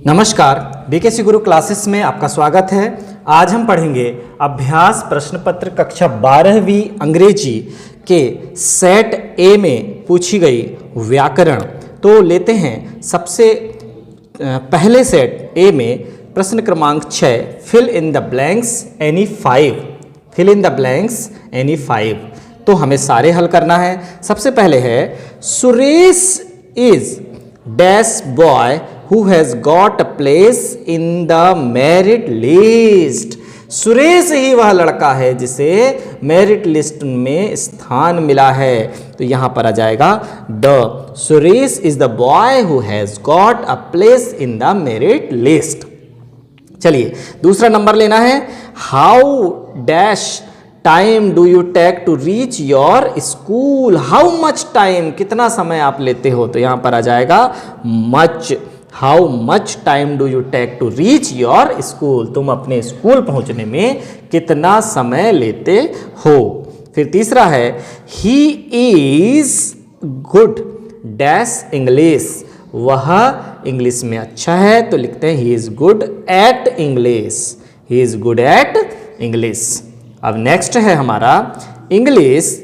नमस्कार, बीकेसी गुरु क्लासेस में आपका स्वागत है। आज हम पढ़ेंगे अभ्यास प्रश्न पत्र कक्षा 12वीं अंग्रेजी के सेट ए में पूछी गई व्याकरण। तो लेते हैं सबसे पहले सेट ए में प्रश्न क्रमांक 6, fill in the blanks any 5। Fill in the blanks any 5। तो हमें सारे हल करना है। सबसे पहले है Suresh is dash boy who has got a place in the merit list। Suresh ही वह लड़का है जिसे मेरिट लिस्ट में स्थान मिला है। तो यहां पर आ जाएगा the Suresh is the boy who has got a place in the merit list. चलिए दूसरा नंबर लेना है। How dash time do you take to reach your school. How much time, कितना समय आप लेते हो। तो यहां पर आ जाएगा much. How much time do you take to reach your school. तुम अपने स्कूल पहुंचने में कितना समय लेते हो। फिर तीसरा है he is good dash English. वह इंग्लिश में अच्छा है। तो लिखते हैं he is good at English. He is good at English. अब नेक्स्ट है हमारा English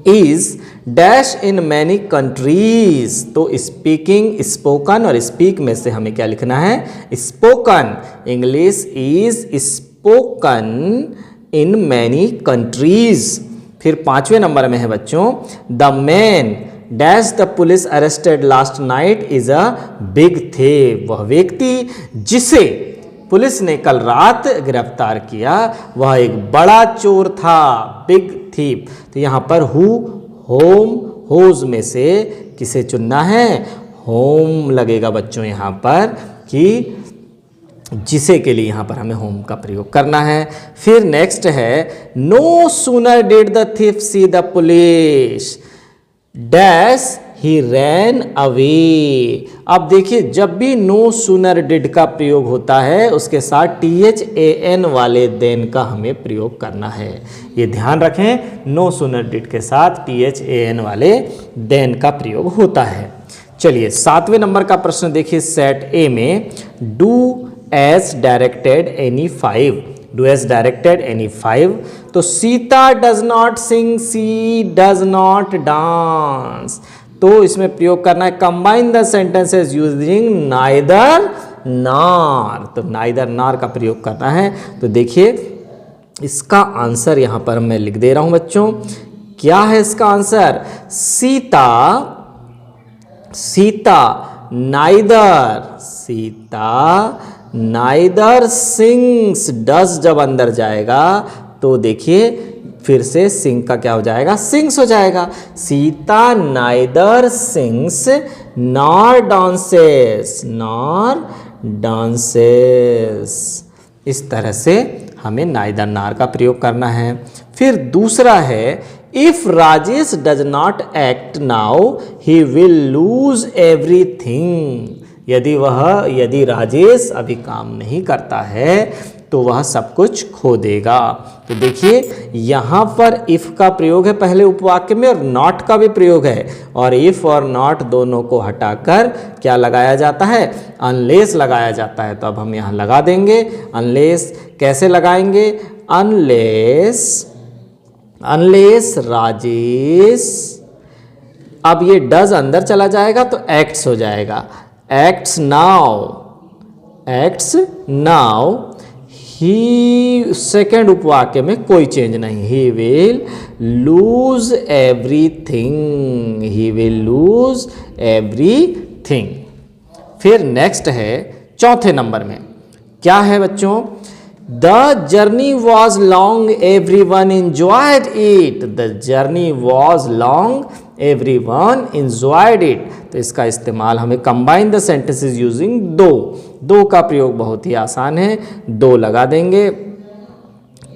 is dash in many countries. तो स्पीकिंग, स्पोकन और स्पीक में से हमें क्या लिखना है, spoken. English is spoken in many countries. फिर 5वें नंबर में है बच्चों the man dash the police arrested last night is a big thief. वह व्यक्ति जिसे पुलिस ने कल रात गिरफ्तार किया वह एक बड़ा चोर था, बिग थीफ। तो यहां पर हु, होम, होज में से किसे चुनना है, होम लगेगा बच्चों यहां पर, कि जिसे के लिए यहां पर हमें होम का प्रयोग करना है। फिर नेक्स्ट है no sooner did the thief see the police dash he ran away. अब देखिए जब भी नो सूनर डिड का प्रयोग होता है उसके साथ THAN वाले देन का हमें प्रयोग करना है। ये ध्यान रखें, नो सूनर डिड के साथ THAN वाले देन का प्रयोग होता है। चलिए 7वें नंबर का प्रश्न देखिए सेट ए में do as directed any 5। Do as directed any 5। तो Sita does not sing, she does not dance. तो इसमें प्रयोग करना है combine the sentences using neither nor. तो नाइदर नार का प्रयोग करना है। तो देखिए इसका आंसर यहां पर मैं लिख दे रहा हूं बच्चों। क्या है इसका answer, Sita, Sita neither, Sita neither sings. Does जब अंदर जाएगा तो देखिए फिर से सिंग का क्या हो जाएगा, सिंग्स हो जाएगा। Sita neither sings nor dances, nor dances. इस तरह से हमें नाइदर नार का प्रयोग करना है। फिर दूसरा है if Rajesh does not act now he will lose everything. यदि राजेश अभी काम नहीं करता है तो वह सब कुछ खो देगा। तो देखिए यहां पर इफ का प्रयोग है पहले उपवाक्य में और नॉट का भी प्रयोग है। और इफ और नॉट दोनों को हटाकर क्या लगाया जाता है, अनलेस लगाया जाता है। तो अब हम यहां लगा देंगे अनलेस। कैसे लगाएंगे, अनलेस, अनलेस राजेश। अब ये डज अंदर चला जाएगा तो एक्ट्स हो जाएगा, एक्ट्स नाउ, एक्ट्स नाउ। ही सेकेंड उपवाक्य में कोई चेंज नहीं, he will lose everything, he will lose everything. फिर नेक्स्ट है 4थे नंबर में क्या है बच्चों, the journey was long everyone enjoyed it. The journey was long everyone enjoyed it. तो इसका इस्तेमाल हमें कंबाइन द सेंटेंसेस यूजिंग दो का प्रयोग बहुत ही आसान है। दो लगा देंगे,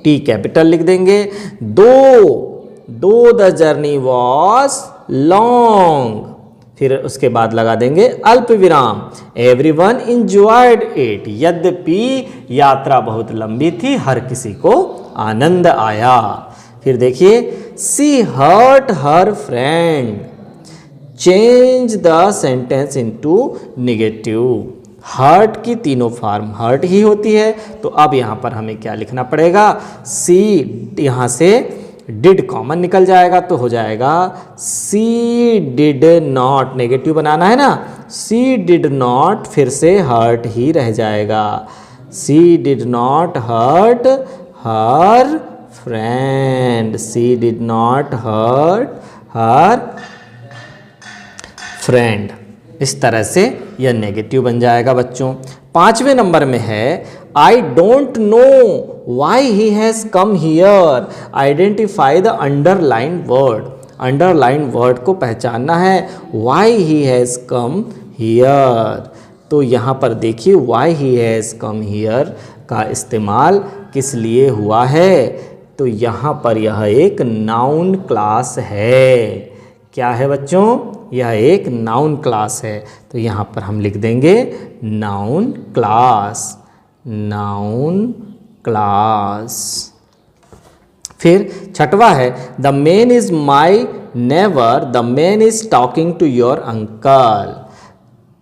टी कैपिटल लिख देंगे। दो द जर्नी वॉज लॉन्ग। फिर उसके बाद लगा देंगे अल्प विराम, एवरीवन एंजॉयड इट। यद्यपि यात्रा बहुत लंबी थी, हर किसी को आनंद आया। फिर देखिए see hurt her friend, change the sentence into negative. Hurt की तीनों फॉर्म हर्ट ही होती है। तो अब यहाँ पर हमें क्या लिखना पड़ेगा, सी, यहाँ से डिड कॉमन निकल जाएगा तो हो जाएगा सी डिड नॉट, नेगेटिव बनाना है ना, सी डिड नॉट फिर से हर्ट ही रह जाएगा, she did not hurt her friend, she did not hurt her friend. इस तरह से यह नेगेटिव बन जाएगा बच्चों। 5वें नंबर में है I don't know why he has come here, identify the underline word. Underline word को पहचानना है, why he has come here. तो यहाँ पर देखिए why he has come here का इस्तेमाल किस लिए हुआ है, तो यहाँ पर यह एक नाउन क्लास है। क्या है बच्चों, यह एक नाउन क्लास है। तो यहाँ पर हम लिख देंगे नाउन क्लास, नाउन क्लास। फिर 6वां है the man is my neighbour, the man is talking to your uncle.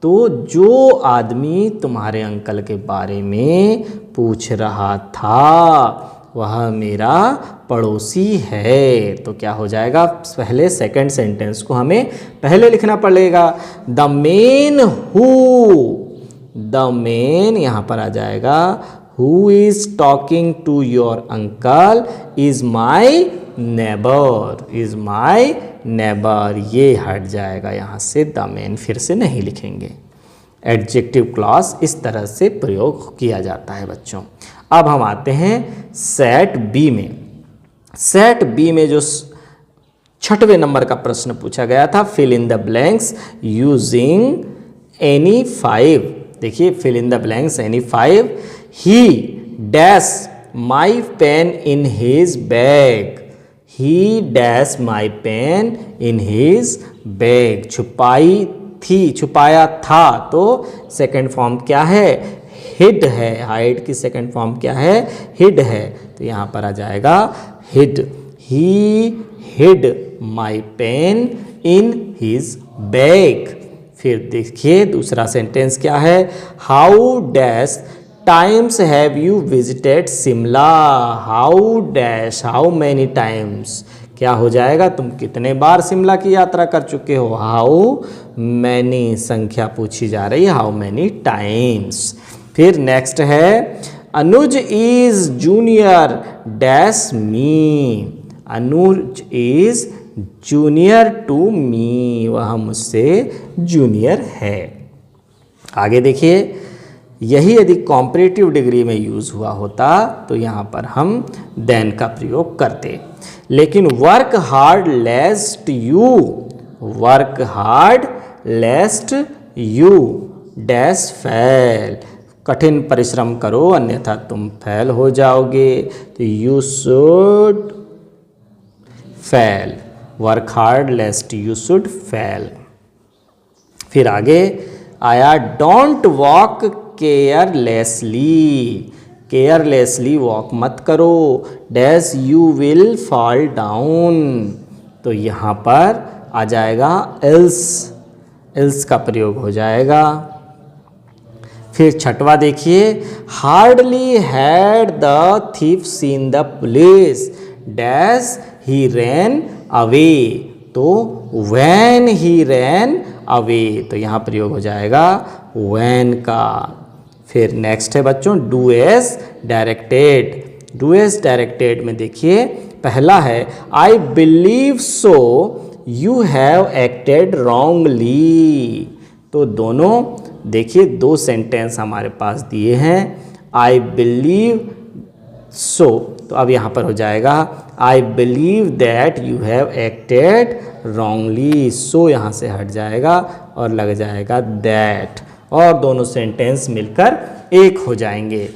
तो जो आदमी तुम्हारे अंकल के बारे में पूछ रहा था वह मेरा पड़ोसी है। तो क्या हो जाएगा, पहले सेकंड सेंटेंस को हमें पहले लिखना पड़ेगा। The man who, the man यहाँ पर आ जाएगा who is talking to your uncle is my neighbour, is my neighbour, ये हट जाएगा यहाँ से, द मेन फिर से नहीं लिखेंगे। एडजेक्टिव क्लॉज इस तरह से प्रयोग किया जाता है बच्चों। अब हम आते हैं सेट बी में। सेट बी में जो 6वें नंबर का प्रश्न पूछा गया था, fill in the blanks using any 5। देखिए fill in the blanks any 5, he dash my pen in his bag, he dash my pen in his bag. छुपाई थी, छुपाया था, तो सेकंड फॉर्म क्या है, हिड है। हाइड की सेकंड फॉर्म क्या है, हिड है। तो यहाँ पर आ जाएगा hid, he hid my pen in his bag. फिर देखिए दूसरा सेंटेंस क्या है, how dash times have you visited Shimla, how dash how many times, क्या हो जाएगा, तुम कितने बार शिमला की यात्रा कर चुके हो, हाउ मैनी संख्या पूछी जा रही है, हाउ मैनी टाइम्स। फिर नेक्स्ट है Anuj is junior dash me, Anuj is junior to me, वह मुझसे जूनियर है। आगे देखिए यही यदि कॉम्परेटिव डिग्री में यूज़ हुआ होता तो यहाँ पर हम देन का प्रयोग करते, लेकिन work hard लेस्ट you, work hard लेस्ट you dash fail, कठिन परिश्रम करो अन्यथा तुम फेल हो जाओगे। तो you should fail, work hard लेस्ट you should fail. फिर आगे आया don't walk carelessly, carelessly walk मत करो, dash you will fall down. तो यहाँ पर आ जाएगा एल्स, एल्स का प्रयोग हो जाएगा। फिर 6वां देखिए hardly had the thief seen the police dash he ran away, तो व्हेन ही रैन अवे, तो यहाँ प्रयोग हो जाएगा व्हेन का। फिर नेक्स्ट है बच्चों do as directed, do as directed में देखिए पहला है I believe so you have acted wrongly. तो दोनों देखिए दो सेंटेंस हमारे पास दिए हैं, आई बिलीव सो, तो अब यहाँ पर हो जाएगा I believe that you have acted wrongly, so यहाँ से हट जाएगा और लग जाएगा दैट, और दोनों सेंटेंस मिलकर एक हो जाएंगे।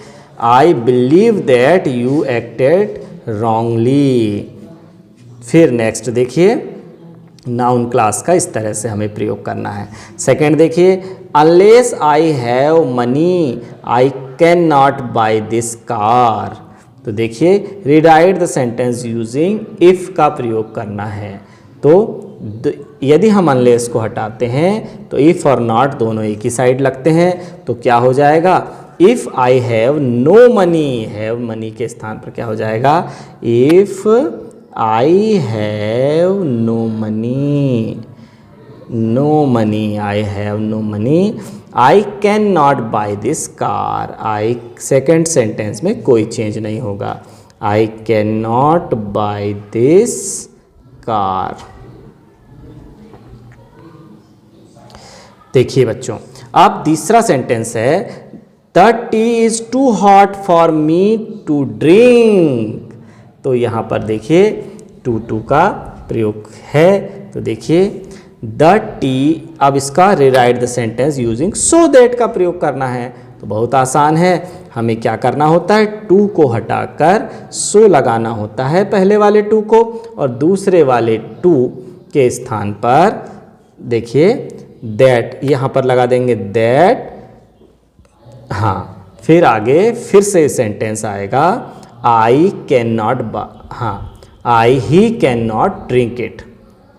आई believe that you acted wrongly. फिर नेक्स्ट देखिए नाउन क्लास का इस तरह से हमें प्रयोग करना है। सेकंड देखिए unless I have money I can not buy this car. तो देखिए rewrite the sentence using if का प्रयोग करना है। तो यदि हम अनलेस को हटाते हैं तो इफ़ और नॉट दोनों एक ही साइड लगते हैं, तो क्या हो जाएगा, if I have no money, have money के स्थान पर क्या हो जाएगा, if I have no money, no money, I have no money, I can not buy this car, I second sentence में कोई चेंज नहीं होगा, I can not buy this car. देखिए बच्चों, अब तीसरा सेंटेंस है, the tea is too hot for me to drink. तो यहाँ पर देखिए टू का प्रयोग है, तो देखिए द टी, अब इसका rewrite the sentence using so that का प्रयोग करना है। तो बहुत आसान है, हमें क्या करना होता है, टू को हटाकर सो लगाना होता है पहले वाले टू को, और दूसरे वाले टू के स्थान पर देखिए दैट यहाँ पर लगा देंगे, दैट, हाँ, फिर आगे फिर से सेंटेंस आएगा, आई कैन नॉट, हाँ, I he can not drink it,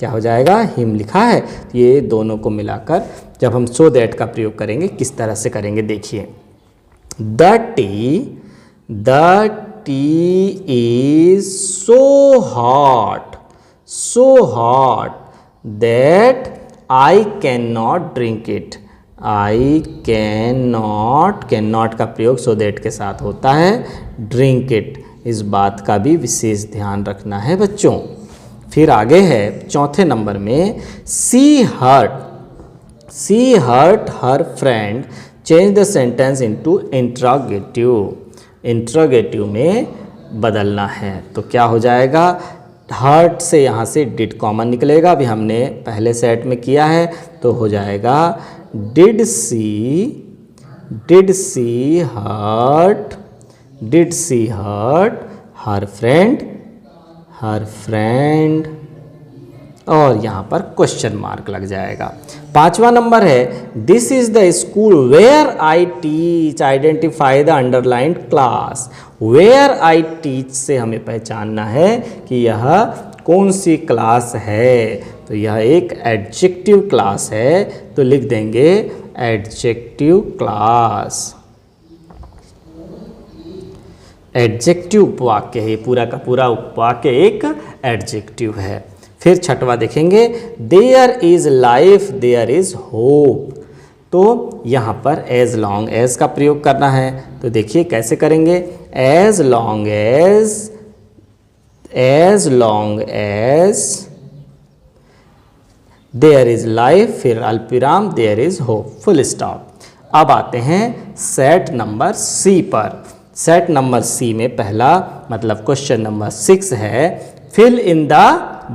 क्या हो जाएगा, हिम लिखा है। ये दोनों को मिलाकर जब हम सो दैट का प्रयोग करेंगे किस तरह से करेंगे, देखिए, the tea is so hot that I can not drink it, I can not का प्रयोग सो दैट के साथ होता है, ड्रिंक इट, इस बात का भी विशेष ध्यान रखना है बच्चों। फिर आगे है चौथे नंबर में, she hurt her friend, change the sentence into interrogative में बदलना है। तो क्या हो जाएगा, हर्ट से यहाँ से डिड कॉमन निकलेगा, अभी हमने पहले सेट में किया है, तो हो जाएगा did she hurt her friend, और यहाँ पर क्वेश्चन मार्क लग जाएगा। पांचवा नंबर है, this is the school where I teach, identify the underlined clause. Where I teach से हमें पहचानना है कि यह कौन सी क्लास है, तो यह एक एडजेक्टिव क्लास है, तो लिख देंगे एडजेक्टिव क्लास। एडजेक्टिव उपवाक्य है, पूरा का पूरा उपवाक्य एक एडजेक्टिव है। फिर छठवा देखेंगे, there is life there is hope. तो यहाँ पर एज लॉन्ग एज का प्रयोग करना है, तो देखिए कैसे करेंगे, as long as there is life, फिर अल्पविराम there is hope, full stop. अब आते हैं सेट नंबर सी पर। सेट नंबर सी में पहला मतलब क्वेश्चन नंबर 6 है, fill in the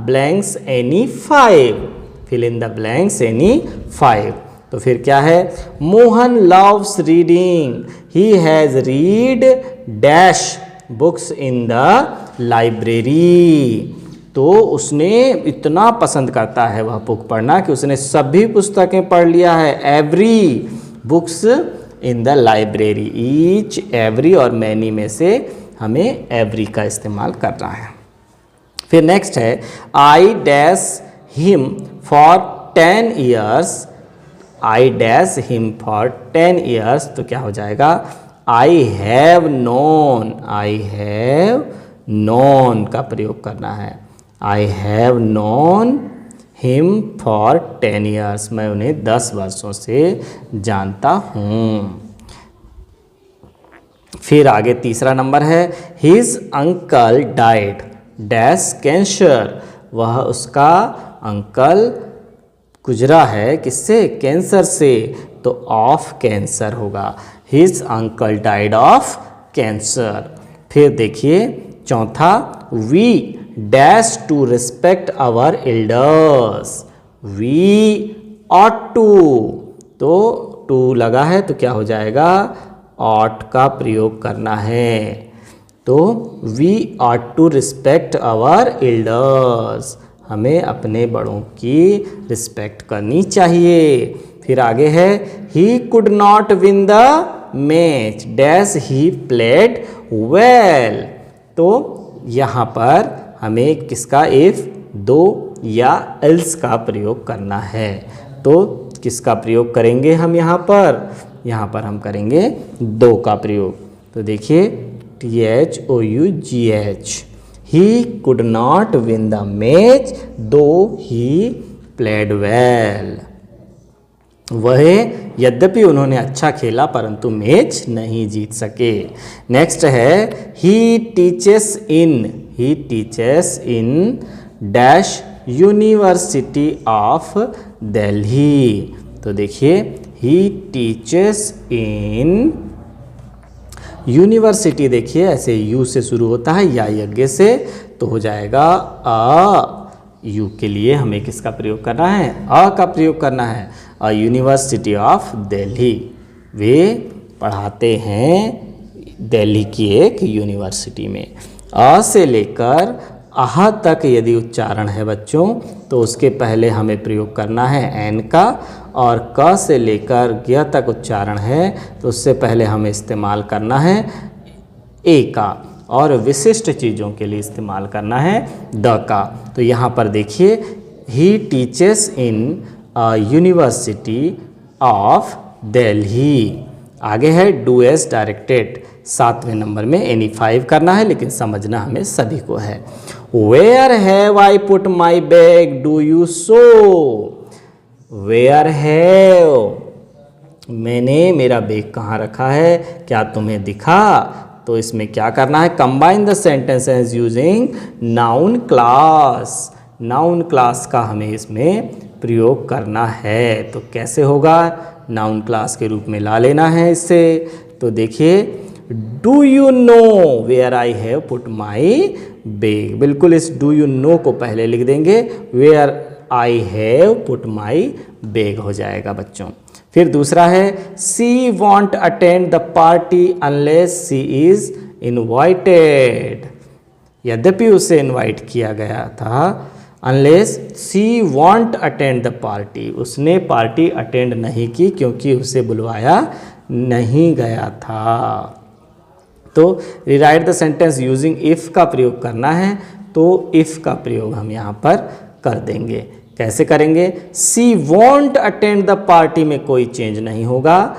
blanks any 5, fill in the blanks any 5। तो फिर क्या है, Mohan loves reading, he has read dash books in the library. तो उसने इतना पसंद करता है वह बुक पढ़ना कि उसने सभी पुस्तकें पढ़ लिया है, every books in the library, each, every और मैनी में से हमें एवरी का इस्तेमाल करना है। फिर नेक्स्ट है, I dash him for 10 years, I dash him for 10 years, तो क्या हो जाएगा, आई हैव नोन का प्रयोग करना है, I have known him for 10 years, मैं उन्हें 10 वर्षों से जानता हूँ। फिर आगे तीसरा नंबर है, his uncle died dash cancer, वह उसका अंकल गुजरा है किससे, कैंसर से, तो ऑफ कैंसर होगा, his uncle died of cancer. फिर देखिए चौथा, we dash to respect our elders, we ought to, तो टू लगा है तो क्या हो जाएगा, ऑट का प्रयोग करना है, तो we ought to respect our elders, हमें अपने बड़ों की रिस्पेक्ट करनी चाहिए। फिर आगे है, he could not win the match dash he played well, तो यहाँ पर हमें किसका इफ, दो या एल्स का प्रयोग करना है। तो किसका प्रयोग करेंगे हम यहाँ पर हम करेंगे दो का प्रयोग। तो देखिए THOUGH, he could not win the match दो ही प्लेड वेल। वह यद्यपि उन्होंने अच्छा खेला परंतु मैच नहीं जीत सके। नेक्स्ट है ही teaches in dash university of Delhi. तो देखिए ही टीचेस इन यूनिवर्सिटी, देखिए ऐसे यू से शुरू होता है या यज्ञ से, तो हो जाएगा अ। यू के लिए हमें किसका प्रयोग करना है? अ का प्रयोग करना है। अ यूनिवर्सिटी ऑफ दिल्ली, वे पढ़ाते हैं दिल्ली की एक यूनिवर्सिटी में। अ से लेकर आह तक यदि उच्चारण है बच्चों तो उसके पहले हमें प्रयोग करना है एन का, और क से लेकर ग तक उच्चारण है तो उससे पहले हमें इस्तेमाल करना है ए का, और विशिष्ट चीज़ों के लिए इस्तेमाल करना है द का। तो यहाँ पर देखिए he teaches in university of Delhi. आगे है डू एज डायरेक्टेड, 7वें नंबर में एनी 5 करना है, लेकिन समझना हमें सभी को है। Where have I put my bag do you so. Where have, मैंने मेरा बैग कहाँ रखा है, क्या तुम्हें दिखा? तो इसमें क्या करना है? Combine the sentences using noun class. Noun class का हमें इसमें प्रयोग करना है। तो कैसे होगा? नाउन क्लास के रूप में ला लेना है इससे। तो देखिए do you know where I have put my bag, बिल्कुल इस डू यू नो को पहले लिख देंगे, where I have put my bag हो जाएगा बच्चों। फिर दूसरा है she won't attend the party unless she is invited. यद्यपि उसे इनवाइट किया गया था, unless she won't attend the party, उसने पार्टी अटेंड नहीं की क्योंकि उसे बुलवाया नहीं गया था। तो rewrite the sentence using if का प्रयोग करना है, तो इफ़ का प्रयोग हम यहाँ पर कर देंगे। कैसे करेंगे? सी वॉन्ट अटेंड द पार्टी में कोई चेंज नहीं होगा,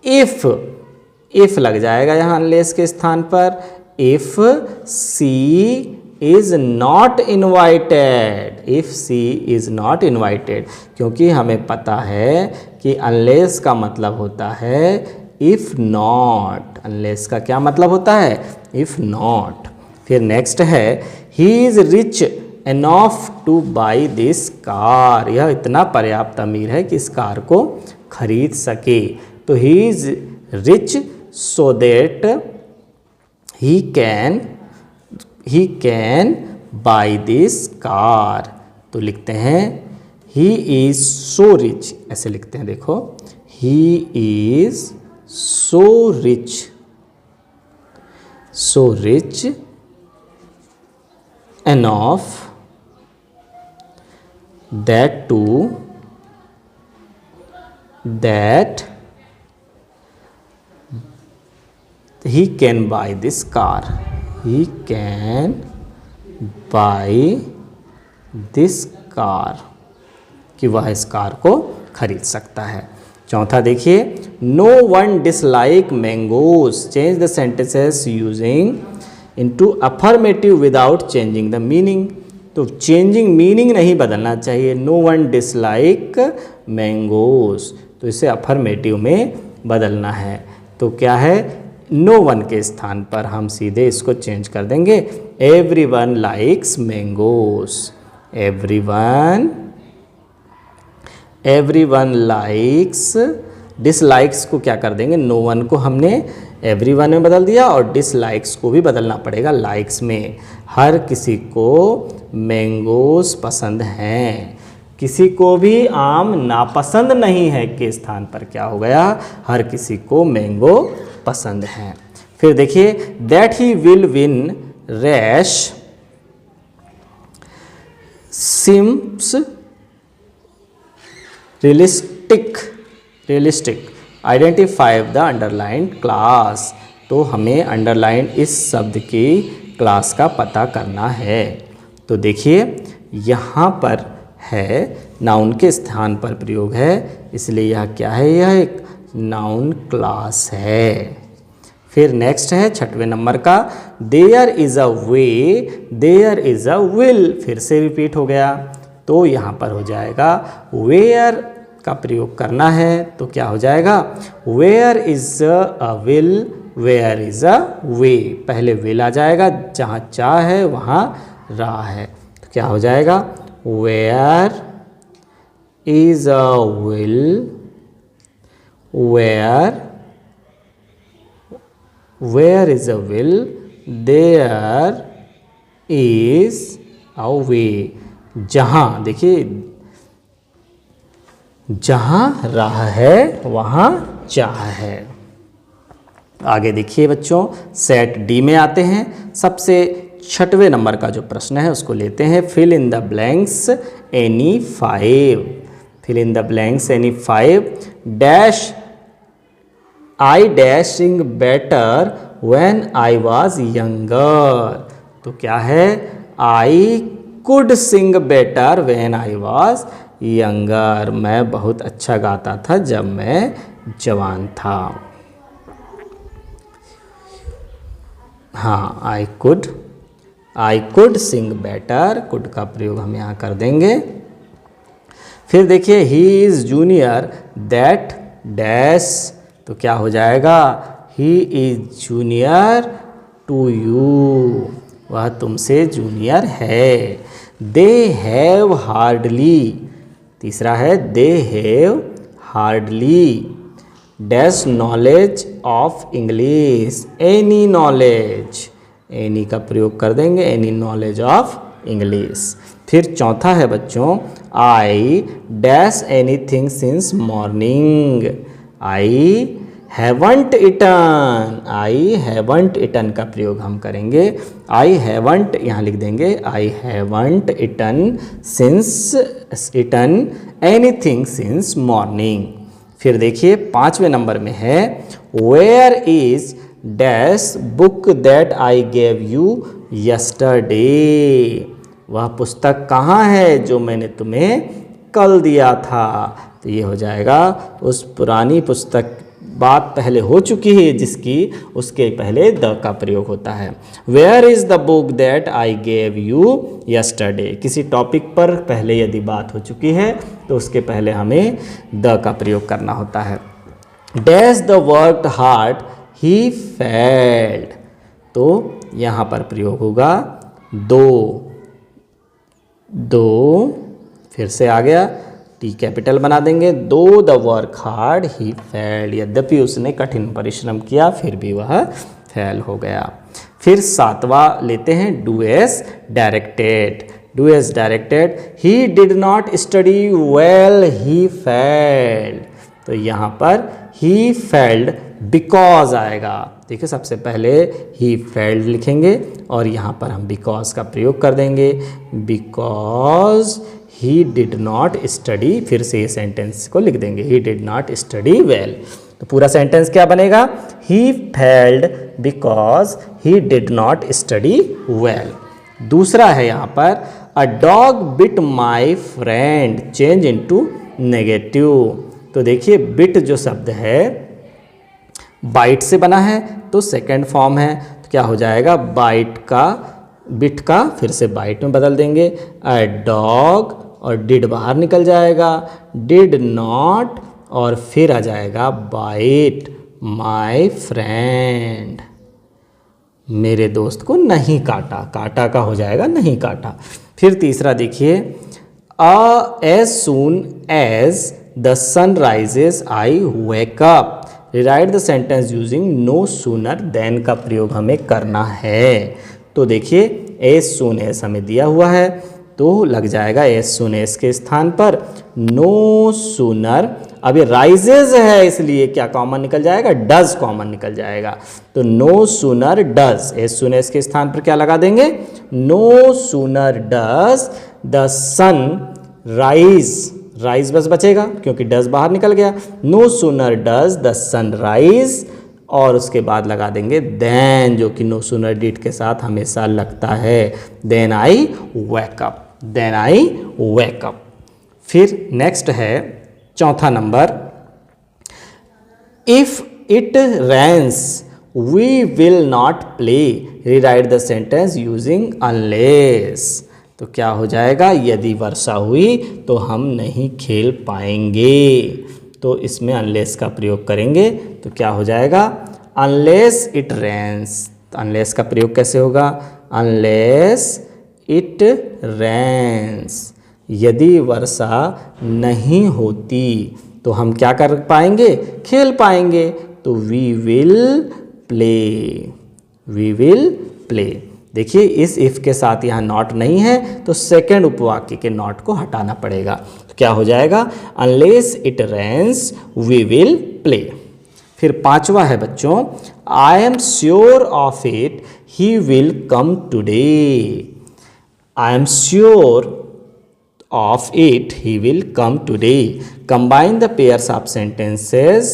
इफ़ लग जाएगा यहाँ अनलेस के स्थान पर। If she is not invited, if she is not invited, क्योंकि हमें पता है कि अनलेस का मतलब होता है इफ़ नॉट। अनलेस का क्या मतलब होता है? If not. फिर नेक्स्ट है he is rich enough two by this car. यह इतना पर्याप्त अमीर है कि इस कार को खरीद सके। तो he is rich so that he can buy this car. तो लिखते हैं ही इज़ सो रिच, ऐसे लिखते हैं, देखो he is so rich enough that he can buy this car. He can buy this car, कि वह इस कार को खरीद सकता है। चौथा देखिए no one dislike mangoes, change the sentences using into affirmative without changing the meaning. तो चेंजिंग मीनिंग नहीं बदलना चाहिए। नो वन डिसलाइक मैंगोज, तो इसे अफर्मेटिव में बदलना है। तो क्या है? नो वन के स्थान पर हम सीधे इसको चेंज कर देंगे everyone likes mangoes. Everyone likes, dislikes को क्या कर देंगे? नो वन को हमने एवरीवन में बदल दिया और डिसलाइक्स को भी बदलना पड़ेगा लाइक्स में। हर किसी को मैंगोज पसंद हैं, किसी को भी आम नापसंद नहीं है के स्थान पर क्या हो गया? हर किसी को मैंगो पसंद है। फिर देखिए that he will win rash seems realistic identify the underlined clause. तो हमें अंडरलाइन इस शब्द की क्लास का पता करना है। तो देखिए यहाँ पर है, नाउन के स्थान पर प्रयोग है, इसलिए यह क्या है, यह एक नाउन क्लास है। फिर नेक्स्ट है 6वें नंबर का, there is a way there is a will, फिर से रिपीट हो गया, तो यहाँ पर हो जाएगा वेयर का प्रयोग करना है, तो क्या हो जाएगा, where is a will where is a way, पहले विल आ जाएगा, जहाँ चा है वहाँ रा है, तो क्या हो जाएगा, where is a will where is a will there is a way, जहाँ, देखिए जहाँ राह है वहाँ चाह है। आगे देखिए बच्चों, सेट डी में आते हैं। सबसे 6वें नंबर का जो प्रश्न है उसको लेते हैं, fill in the blanks any 5, fill in the blanks any 5 dash I dashing better when I was younger, तो क्या है, I could sing better when I was younger, मैं बहुत अच्छा गाता था जब मैं जवान था। हाँ, I could sing better, could का प्रयोग हम यहाँ कर देंगे। फिर देखिए, he is junior that dash, तो क्या हो जाएगा, he is junior to you, वह तुमसे जूनियर है। दे हैव हार्डली, तीसरा है they have hardly dash knowledge of English, any knowledge, any का प्रयोग कर देंगे, एनी नॉलेज ऑफ इंग्लिश। फिर चौथा है बच्चों, I dash anything since morning, I haven't eaten, I haven't eaten का प्रयोग हम करेंगे, आई हैवंट यहाँ लिख देंगे, I haven't eaten since eaten anything since morning. फिर देखिए 5वें नंबर में है, where is dash book that I gave you yesterday, वह पुस्तक कहाँ है जो मैंने तुम्हें कल दिया था, तो ये हो जाएगा उस पुरानी पुस्तक, बात पहले हो चुकी है जिसकी, उसके पहले द का प्रयोग होता है। Where is the book that I gave you yesterday, किसी टॉपिक पर पहले यदि बात हो चुकी है तो उसके पहले हमें द का प्रयोग करना होता है। Dash the work hard he failed, तो यहाँ पर प्रयोग होगा दो, फिर से आ गया, टी कैपिटल बना देंगे, दो the work hard he failed, यद्यपि उसने कठिन परिश्रम किया फिर भी वह फेल हो गया। फिर 7वां लेते हैं, do S directed, do S directed, he did not study well he failed, तो यहाँ पर ही फेल्ड बिकॉज आएगा। देखिए सबसे पहले ही फेल्ड लिखेंगे और यहाँ पर हम बिकॉज का प्रयोग कर देंगे, because he did not study, फिर से ये सेंटेंस को लिख देंगे, he did not study well, तो पूरा सेंटेंस क्या बनेगा, he failed because he did not study well. दूसरा है यहाँ पर, a dog bit my friend, change into negative, तो देखिए बिट जो शब्द है बाइट से बना है तो सेकंड फॉर्म है, तो क्या हो जाएगा, बाइट का बिट का फिर से बाइट में बदल देंगे, अ डॉग और डिड बाहर निकल जाएगा, डिड नॉट और फिर आ जाएगा बाइट माई फ्रेंड, मेरे दोस्त को नहीं काटा, काटा का हो जाएगा नहीं काटा। फिर तीसरा देखिए, as soon as the sun rises I wake up, rewrite the sentence using no sooner than का प्रयोग हमें करना है। तो देखिए एज सून एज हमें दिया हुआ है तो लग जाएगा एज सून एज के स्थान पर नो सूनर, अभी राइजेज है इसलिए क्या कॉमन निकल जाएगा, डज कॉमन निकल जाएगा, तो no sooner does, as soon as के स्थान पर क्या लगा देंगे, no sooner does the sun rise, rise बस बचेगा क्योंकि डज बाहर निकल गया, no sooner does the sun rise और उसके बाद लगा देंगे देन, जो कि नो सूनर डिड के साथ हमेशा लगता है, then I wake up. Then I wake up. फिर नेक्स्ट है चौथा number, if it rains we will not play, rewrite the sentence using unless. तो क्या हो जाएगा, यदि वर्षा हुई तो हम नहीं खेल पाएंगे। तो इसमें अनलेस का प्रयोग करेंगे तो क्या हो जाएगा, अनलेस इट रेन्स। अनलेस का प्रयोग कैसे होगा, अनलेस इट रेन्स, यदि वर्षा नहीं होती तो हम क्या कर पाएंगे, खेल पाएंगे। तो we will play, we will play. देखिए इस इफ के साथ यहाँ नॉट नहीं है तो सेकंड उपवाक्य के नॉट को हटाना पड़ेगा। तो क्या हो जाएगा, unless it rains we will play. फिर पांचवा है बच्चों, I am sure of it he will come today. I am sure of it he will come today. Combine the pairs of sentences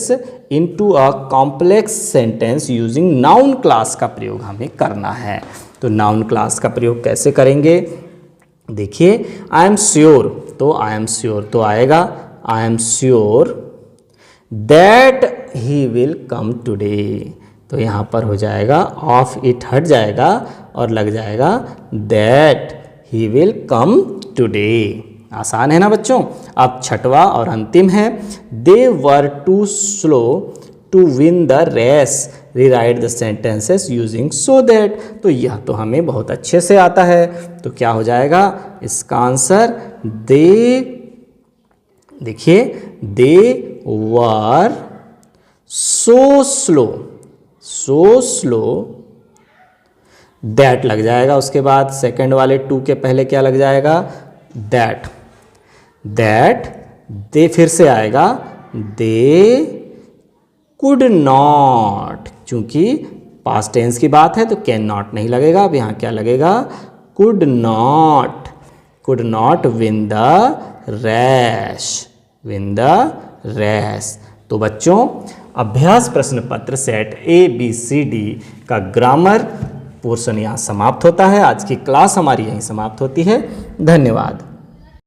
into a complex sentence using noun class का प्रयोग हमें करना है। तो noun class का प्रयोग कैसे करेंगे, देखिए I am sure, तो I am sure तो आएगा I am sure that he will come today। तो यहाँ पर हो जाएगा of it हट जाएगा और लग जाएगा that he will come today. आसान है ना बच्चों। अब छठवा और अंतिम है, they were too slow to win the race, rewrite the sentences using so that. तो यह तो हमें बहुत अच्छे से आता है। तो क्या हो जाएगा इसका आंसर, दे, देखिए they were so slow, so slow that लग जाएगा। उसके बाद सेकंड वाले टू के पहले क्या लग जाएगा, दैट, दैट दे फिर से आएगा दे कुड नॉट, चूंकि पास्ट टेंस की बात है तो कैन नॉट नहीं लगेगा। अब यहाँ क्या लगेगा, could not, could not win the rash, win the rash. तो बच्चों अभ्यास प्रश्न पत्र सेट ABCD का ग्रामर पोर्शन यहाँ समाप्त होता है। आज की क्लास हमारी यहीं समाप्त होती है। धन्यवाद।